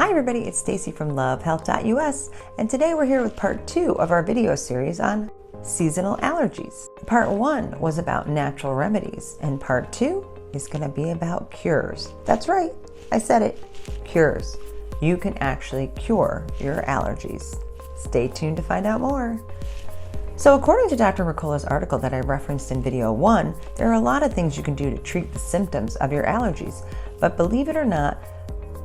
Hi everybody, it's Stacy from LoveHealth.us, and today we're here with part 2 of our video series on seasonal allergies. Part 1 was about natural remedies, and part 2 is going to be about cures. That's right, I said it, cures. You can actually cure your allergies. Stay tuned to find out more. So according to Dr. Mercola's article that I referenced in video 1, there are a lot of things you can do to treat the symptoms of your allergies. But believe it or not,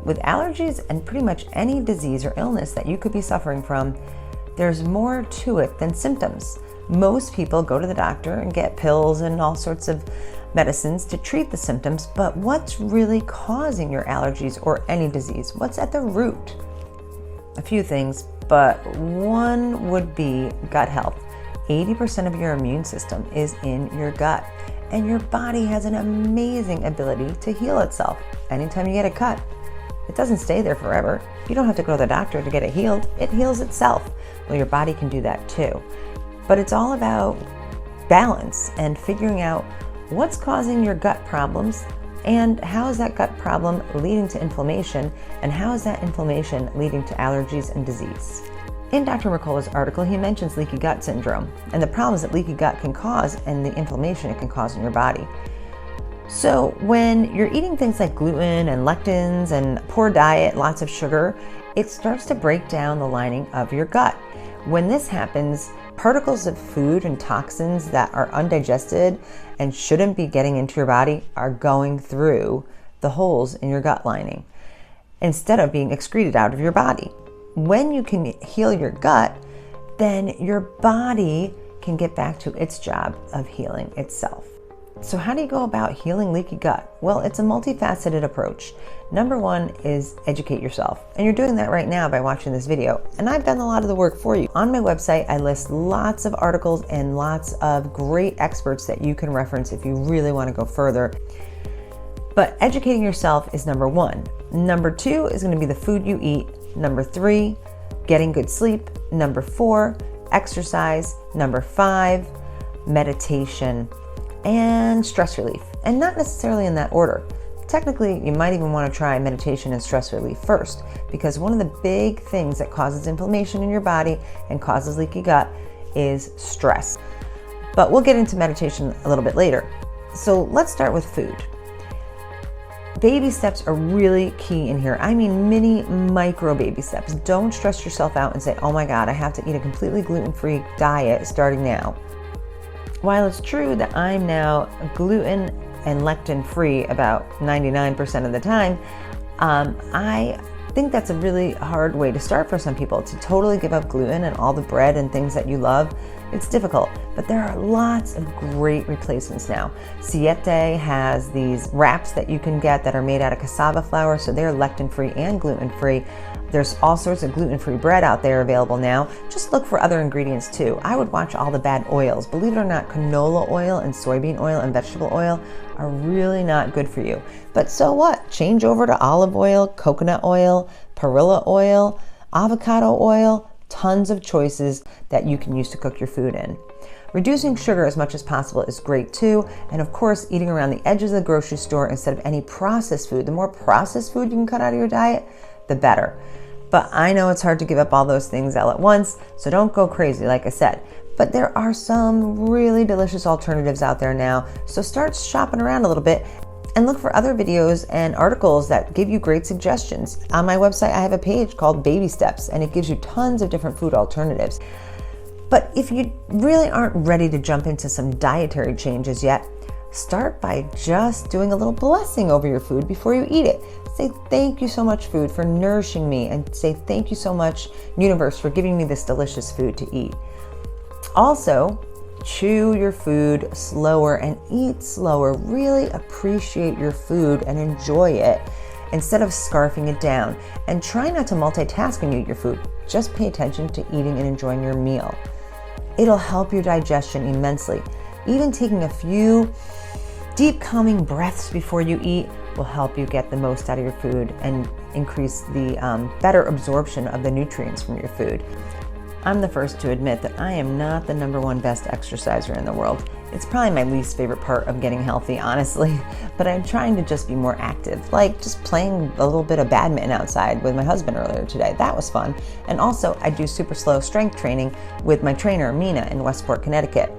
with allergies and pretty much any disease or illness that you could be suffering from, there's more to it than symptoms. Most people go to the doctor and get pills and all sorts of medicines to treat the symptoms, but what's really causing your allergies or any disease? What's at the root? A few things, but one would be gut health. 80% of your immune system is in your gut, and your body has an amazing ability to heal itself. Anytime you get a cut, it doesn't stay there forever. You don't have to go to the doctor to get it healed. It heals itself. Well, your body can do that too. But it's all about balance and figuring out what's causing your gut problems and how is that gut problem leading to inflammation, and how is that inflammation leading to allergies and disease. In Dr. Mercola's article, he mentions leaky gut syndrome and the problems that leaky gut can cause and the inflammation it can cause in your body. So when you're eating things like gluten and lectins and poor diet, lots of sugar, it starts to break down the lining of your gut. When this happens, particles of food and toxins that are undigested and shouldn't be getting into your body are going through the holes in your gut lining instead of being excreted out of your body. When you can heal your gut, then your body can get back to its job of healing itself. So how do you go about healing leaky gut? Well, it's a multifaceted approach. Number one is educate yourself. And you're doing that right now by watching this video. And I've done a lot of the work for you. On my website, I list lots of articles and lots of great experts that you can reference if you really want to go further. But educating yourself is number one. Number two is going to be the food you eat. Number three, getting good sleep. Number four, exercise. Number five, meditation. And stress relief, and not necessarily in that order. Technically, you might even want to try meditation and stress relief first, because one of the big things that causes inflammation in your body and causes leaky gut is stress. But we'll get into meditation a little bit later. So let's start with food. Baby steps are really key in here. I mean mini, micro baby steps. Don't stress yourself out and say, oh my God, I have to eat a completely gluten-free diet starting now. While it's true that I'm now gluten and lectin free about 99% of the time, I think that's a really hard way to start for some people, to totally give up gluten and all the bread and things that you love. It's difficult, but there are lots of great replacements now. Siete has these wraps that you can get that are made out of cassava flour, so they're lectin free and gluten free. There's all sorts of gluten-free bread out there available now. Just look for other ingredients too. I would watch all the bad oils. Believe it or not, canola oil and soybean oil and vegetable oil are really not good for you. But so what? Change over to olive oil, coconut oil, perilla oil, avocado oil, tons of choices that you can use to cook your food in. Reducing sugar as much as possible is great too. And of course, eating around the edges of the grocery store instead of any processed food. The more processed food you can cut out of your diet, the better. But I know it's hard to give up all those things all at once, so don't go crazy, like I said. But there are some really delicious alternatives out there now, so start shopping around a little bit and look for other videos and articles that give you great suggestions. On my website, I have a page called Baby Steps, and it gives you tons of different food alternatives. But if you really aren't ready to jump into some dietary changes yet, start by just doing a little blessing over your food before you eat it. Say thank you so much, food, for nourishing me, and say thank you so much, universe, for giving me this delicious food to eat. Also, chew your food slower and eat slower. Really appreciate your food and enjoy it instead of scarfing it down. And try not to multitask when you eat your food. Just pay attention to eating and enjoying your meal. It'll help your digestion immensely. Even taking a few deep calming breaths before you eat will help you get the most out of your food and increase the better absorption of the nutrients from your food. I'm the first to admit that I am not the #1 best exerciser in the world. It's probably my least favorite part of getting healthy, honestly, but I'm trying to just be more active, like just playing a little bit of badminton outside with my husband earlier today. That was fun. And also, I do super slow strength training with my trainer, Mina, in Westport, Connecticut.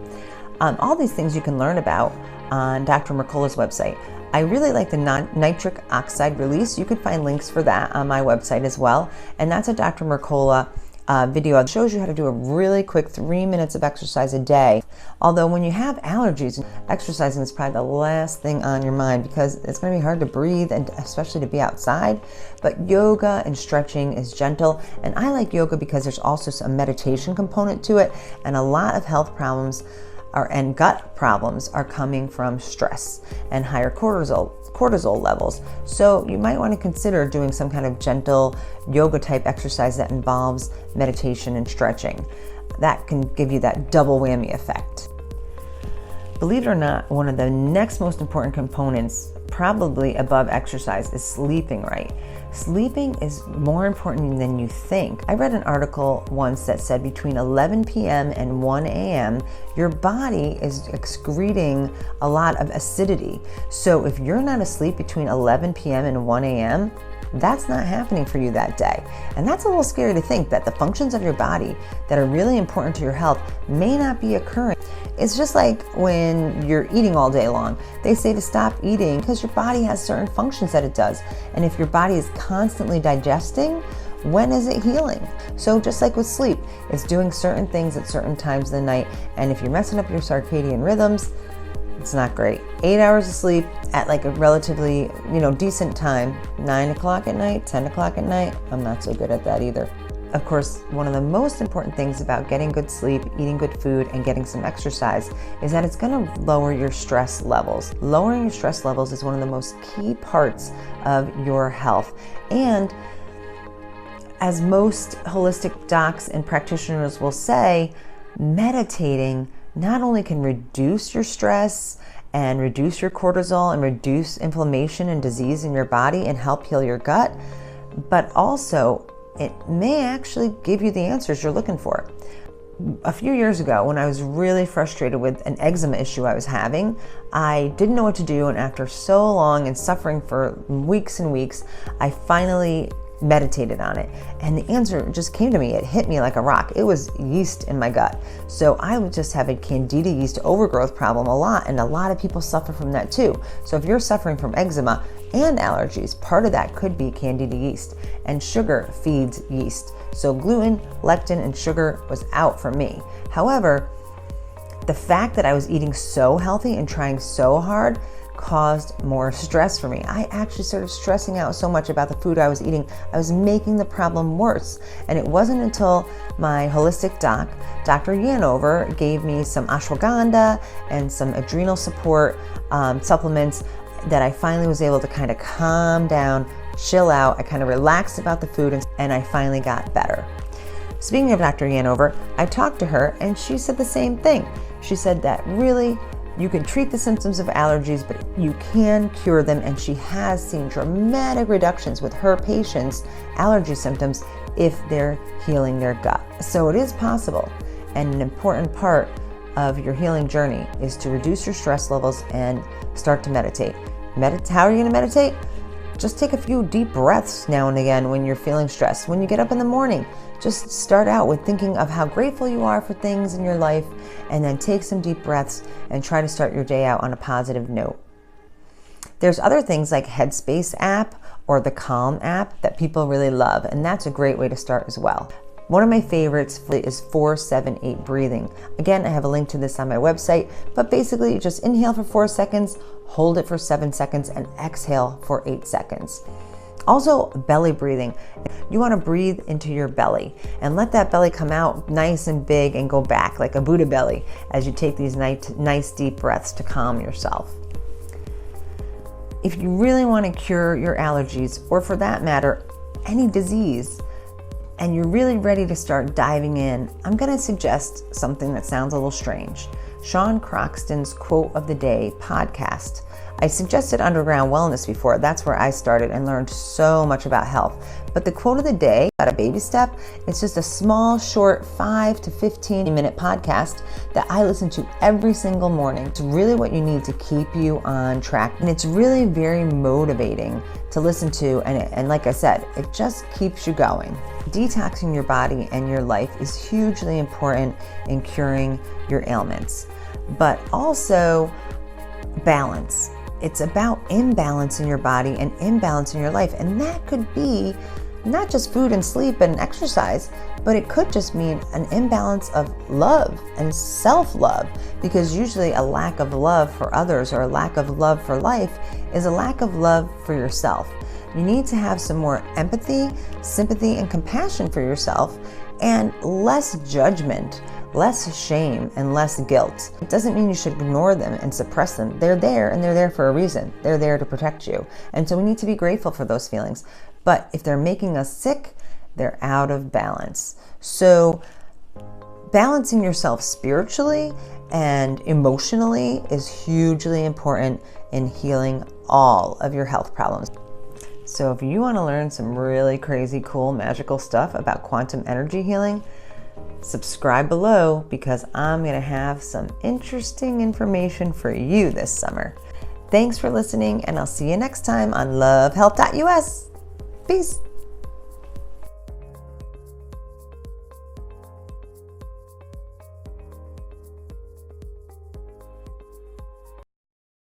All these things you can learn about on Dr. Mercola's website. I really like the nitric oxide release. You can find links for that on my website as well. And that's a Dr. Mercola video that shows you how to do a really quick 3 minutes of exercise a day. Although when you have allergies, exercising is probably the last thing on your mind because it's going to be hard to breathe and especially to be outside. But yoga and stretching is gentle. And I like yoga because there's also a meditation component to it. And a lot of health problems and gut problems are coming from stress and higher cortisol levels. So you might want to consider doing some kind of gentle yoga type exercise that involves meditation and stretching. That can give you that double whammy effect. Believe it or not, one of the next most important components, probably above exercise, is sleeping right. Sleeping is more important than you think. I read an article once that said between 11 p.m. and 1 a.m., your body is excreting a lot of acidity. So if you're not asleep between 11 p.m. and 1 a.m., that's not happening for you that day. And that's a little scary to think that the functions of your body that are really important to your health may not be occurring. It's just like when you're eating all day long. They say to stop eating because your body has certain functions that it does. And if your body is constantly digesting, when is it healing? So just like with sleep, it's doing certain things at certain times of the night. And if you're messing up your circadian rhythms, it's not great. 8 hours of sleep at like a relatively, decent time, 9 o'clock at night, 10 o'clock at night, I'm not so good at that either. Of course, one of the most important things about getting good sleep, eating good food, and getting some exercise is that it's going to lower your stress levels. Lowering your stress levels is one of the most key parts of your health. And as most holistic docs and practitioners will say, meditating not only can reduce your stress and reduce your cortisol and reduce inflammation and disease in your body and help heal your gut, but also it may actually give you the answers you're looking for. A few years ago, when I was really frustrated with an eczema issue I was having, I didn't know what to do, and after so long and suffering for weeks and weeks, I finally meditated on it, and the answer just came to me. It hit me like a rock. It was yeast in my gut. So I was just having candida yeast overgrowth problem a lot, and a lot of people suffer from that too. So if you're suffering from eczema and allergies, part of that could be candida yeast, and sugar feeds yeast. So gluten, lectin, and sugar was out for me. However, the fact that I was eating so healthy and trying so hard caused more stress for me. I actually started stressing out so much about the food I was eating. I was making the problem worse. And it wasn't until my holistic doc, Dr. Yanover, gave me some ashwagandha and some adrenal support supplements that I finally was able to kind of calm down, chill out. I kind of relaxed about the food, and I finally got better. Speaking of Dr. Yanover, I talked to her and she said the same thing. She said that really you can treat the symptoms of allergies, but you can cure them, and she has seen dramatic reductions with her patients' allergy symptoms if they're healing their gut. So it is possible, and an important part of your healing journey is to reduce your stress levels and start to meditate. How are you going to meditate? Just take a few deep breaths now and again when you're feeling stressed. When you get up in the morning, just start out with thinking of how grateful you are for things in your life, and then take some deep breaths and try to start your day out on a positive note. There's other things like Headspace app or the Calm app that people really love, and that's a great way to start as well. One of my favorites is 4-7-8 breathing. Again, I have a link to this on my website, but basically just inhale for 4 seconds, hold it for 7 seconds, and exhale for 8 seconds. Also, belly breathing. You want to breathe into your belly and let that belly come out nice and big and go back like a Buddha belly as you take these nice deep breaths to calm yourself. If you really want to cure your allergies, or for that matter, any disease, and you're really ready to start diving in, I'm going to suggest something that sounds a little strange. Sean Croxton's Quote of the Day podcast I suggested underground wellness before. That's where I started and learned so much about health. But the quote of the day, about a baby step, it's just a small, short 5 to 15 minute podcast that I listen to every single morning. It's really what you need to keep you on track. And it's really very motivating to listen to. And like I said, it just keeps you going. Detoxing your body and your life is hugely important in curing your ailments. But also balance. It's about imbalance in your body and imbalance in your life. And that could be not just food and sleep and exercise, but it could just mean an imbalance of love and self-love, because usually a lack of love for others or a lack of love for life is a lack of love for yourself. You need to have some more empathy, sympathy, and compassion for yourself, and less judgment, less shame, and less guilt. It doesn't mean you should ignore them and suppress them. They're there, and they're there for a reason. They're there to protect you. And so we need to be grateful for those feelings. But if they're making us sick, they're out of balance. So balancing yourself spiritually and emotionally is hugely important in healing all of your health problems. So if you want to learn some really crazy, cool, magical stuff about quantum energy healing, subscribe below, because I'm going to have some interesting information for you this summer. Thanks for listening, and I'll see you next time on LoveHealth.us. Peace.